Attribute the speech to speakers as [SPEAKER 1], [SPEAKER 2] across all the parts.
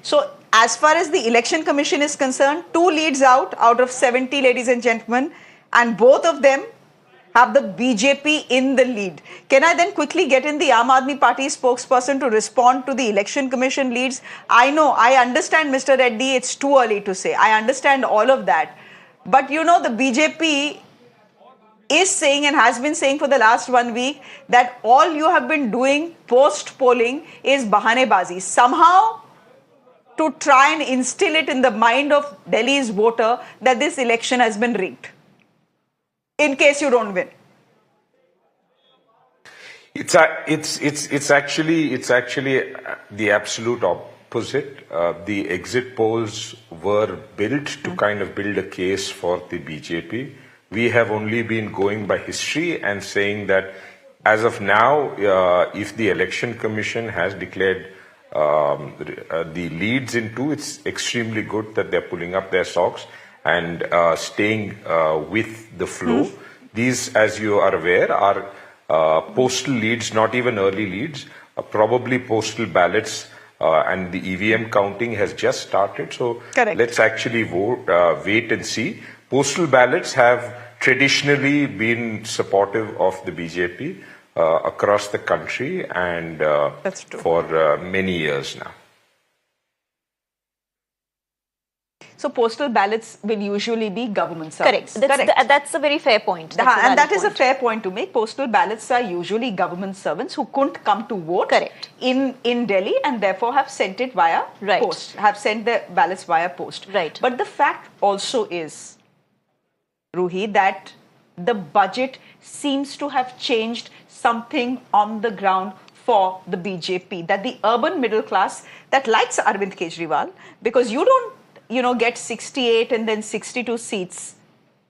[SPEAKER 1] So as far as the Election Commission is concerned, 2 leads out of 70, ladies and gentlemen, and both of them have the BJP in the lead. Can I then quickly get in the Aam Aadmi Party spokesperson to respond to the Election Commission leads? I know, I understand, Mr. Reddy, it's too early to say. I understand all of that. But you know, the BJP is saying and has been saying for the last 1 week that all you have been doing post-polling is bahanebazi. Somehow to try and instill it in the mind of Delhi's voter that this election has been rigged, in case you don't win.
[SPEAKER 2] It's actually the absolute opposite. The exit polls were built to kind of build a case for the BJP. We have only been going by history and saying that as of now, if the Election Commission has declared the leads in 2, it's extremely good that they're pulling up their socks and staying with the flow. These, as you are aware, are postal leads, not even early leads, probably postal ballots, and the EVM counting has just started. So
[SPEAKER 1] correct.
[SPEAKER 2] Let's actually wait and see. Postal ballots have traditionally been supportive of the BJP across the country and
[SPEAKER 1] that's true.
[SPEAKER 2] For many years now.
[SPEAKER 1] So postal ballots will usually be government servants.
[SPEAKER 3] Correct. That's a very fair point.
[SPEAKER 1] And that is a fair point to make. Postal ballots are usually government servants who couldn't come to vote in Delhi and therefore have sent it via post, have sent their ballots via post.
[SPEAKER 3] Right.
[SPEAKER 1] But the fact also is, Ruhi, that the budget seems to have changed something on the ground for the BJP, that the urban middle class that likes Arvind Kejriwal, because you don't get 68 and then 62 seats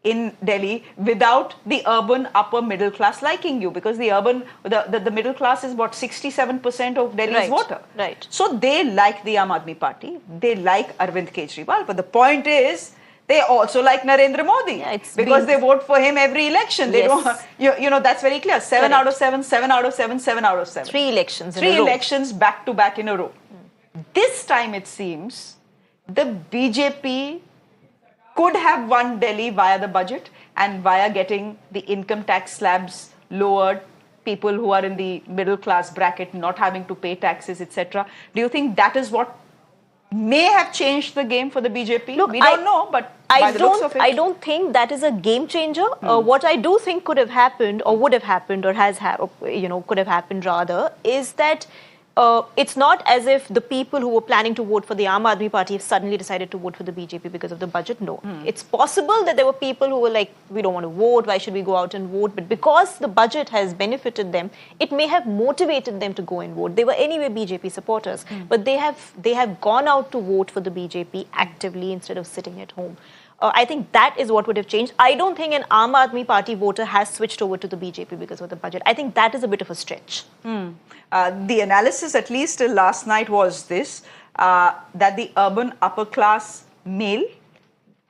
[SPEAKER 1] in Delhi without the urban upper middle class liking you, because the middle class is what, 67% of Delhi's voter.
[SPEAKER 3] Right.
[SPEAKER 1] So they like the Aam Aadmi Party, they like Arvind Kejriwal, but the point is, they also like Narendra Modi because they vote for him every election. They don't, that's very clear. 7 out of 7, 7 out of 7, 7 out of 7.
[SPEAKER 3] 3 elections in a row.
[SPEAKER 1] 3 elections back to back in a row. This time it seems the BJP could have won Delhi via the budget and via getting the income tax slabs lowered, people who are in the middle class bracket not having to pay taxes, etc. Do you think that is what may have changed the game for the BJP? Look, we don't know, but by the looks of it,
[SPEAKER 3] I don't think that is a game changer. What I do think could have happened, or would have happened, or could have happened rather, is that it's not as if the people who were planning to vote for the Aam Aadmi Party have suddenly decided to vote for the BJP because of the budget. No. It's possible that there were people who were like, we don't want to vote, why should we go out and vote? But because the budget has benefited them, it may have motivated them to go and vote. They were anyway BJP supporters, but they have gone out to vote for the BJP actively instead of sitting at home. I think that is what would have changed. I don't think an Aam Aadmi Party voter has switched over to the BJP because of the budget. I think that is a bit of a stretch.
[SPEAKER 1] The analysis, at least till last night, was this, that the urban upper class male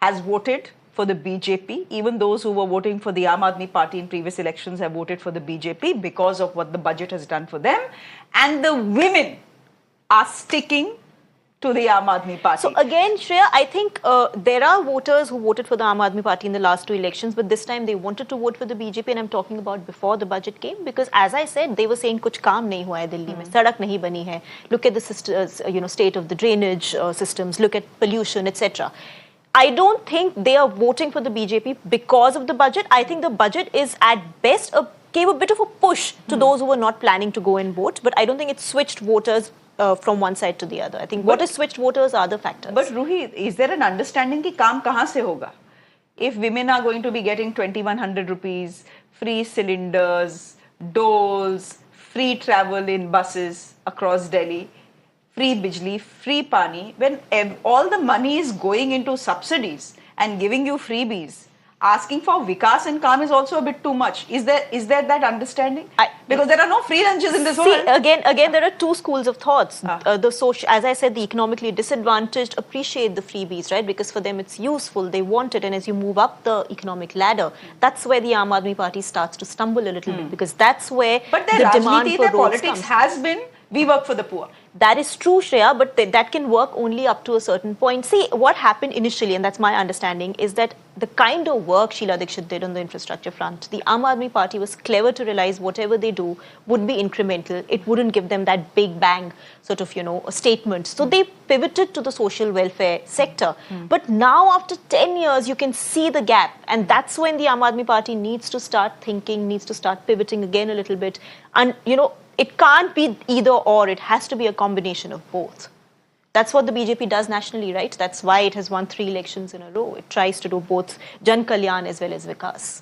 [SPEAKER 1] has voted for the BJP. Even those who were voting for the Aam Aadmi Party in previous elections have voted for the BJP because of what the budget has done for them. And the women are sticking to the Aam Aadmi Party.
[SPEAKER 3] So again, Shreya, I think there are voters who voted for the Aam Aadmi Party in the last 2 elections, but this time they wanted to vote for the BJP, and I'm talking about before the budget came, because as I said, they were saying kuch kaam nahi hua hai Delhi mein, sadak nahi bani hai. Look at the state of the drainage systems, look at pollution, etc. I don't think they are voting for the BJP because of the budget. I think the budget is at best gave a bit of a push to those who were not planning to go and vote, but I don't think it switched voters from one side to the other. I think what has switched voters are the factors.
[SPEAKER 1] But Ruhi, is there an understanding ki kaam kahan se hoga? If women are going to be getting 2100 rupees, free cylinders, doles, free travel in buses across Delhi, free bijli, free pani, when all the money is going into subsidies and giving you freebies, asking for Vikas and Kaam is also a bit too much. Is there that understanding? Because there are no free lunches in this world.
[SPEAKER 3] Again, there are 2 schools of thoughts. As I said, the economically disadvantaged appreciate the freebies, right? Because for them it's useful, they want it, and as you move up the economic ladder, that's where the Aam Aadmi Party starts to stumble a little bit, because that's where
[SPEAKER 1] the demand for politics has been, we work for the poor.
[SPEAKER 3] That is true, Shreya, but that can work only up to a certain point. See, what happened initially, and that's my understanding, is that the kind of work Sheila Dikshit did on the infrastructure front, the Aam Aadmi Party was clever to realize whatever they do would be incremental. It wouldn't give them that big bang sort of, a statement. So they pivoted to the social welfare sector. But now, after 10 years, you can see the gap. And that's when the Aam Aadmi Party needs to start thinking, needs to start pivoting again a little bit. And, it can't be either or. It has to be a combination of both. That's what the BJP does nationally, right? That's why it has won 3 elections in a row. It tries to do both Jan Kalyan as well as Vikas.